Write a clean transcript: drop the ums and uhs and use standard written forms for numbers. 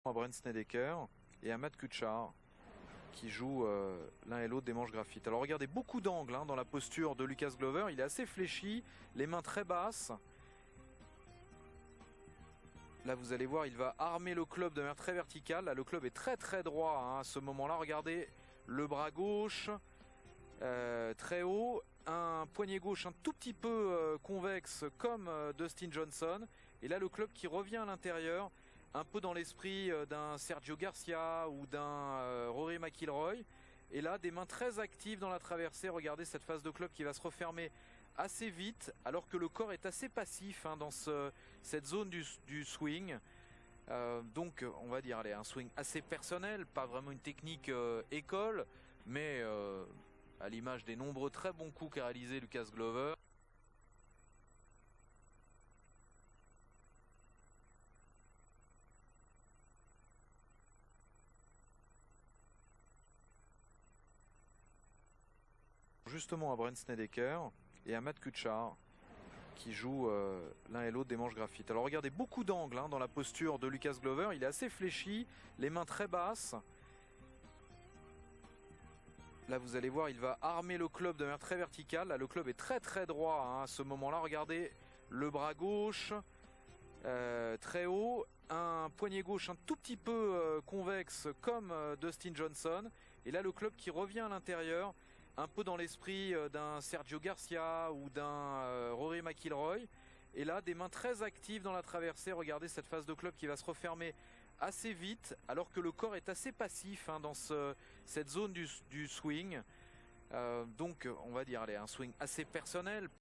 À Brent Snedeker et à Matt Kuchar qui jouent l'un et l'autre des manches graphite. Alors regardez, beaucoup d'angles dans la posture de Lucas Glover, il est assez fléchi, les mains très basses. Là vous allez voir, il va armer le club de manière très verticale. Là le club est très droit à ce moment-là. Regardez le bras gauche très haut, un poignet gauche un tout petit peu convexe comme Dustin Johnson. Et là le club qui revient à l'intérieur, un peu dans l'esprit d'un Sergio Garcia ou d'un Rory McIlroy. Et là, des mains très actives dans la traversée. Regardez cette phase de club qui va se refermer assez vite, alors que le corps est assez passif dans cette zone du swing. Donc, on va dire, allez, un swing assez personnel, pas vraiment une technique école, mais à l'image des nombreux très bons coups qu'a réalisé Lucas Glover. Justement à Brent Snedeker et à Matt Kuchar qui jouent l'un et l'autre des manches graphite. Alors regardez, beaucoup d'angles dans la posture de Lucas Glover, il est assez fléchi, les mains très basses. Là vous allez voir, il va armer le club de manière très verticale. Là le club est très droit à ce moment-là. Regardez le bras gauche très haut, un poignet gauche un tout petit peu convexe comme Dustin Johnson. Et là le club qui revient à l'intérieur, un peu dans l'esprit d'un Sergio Garcia ou d'un Rory McIlroy. Et là, des mains très actives dans la traversée. Regardez cette phase de club qui va se refermer assez vite, alors que le corps est assez passif dans cette zone du swing. Donc, on va dire, allez, un swing assez personnel.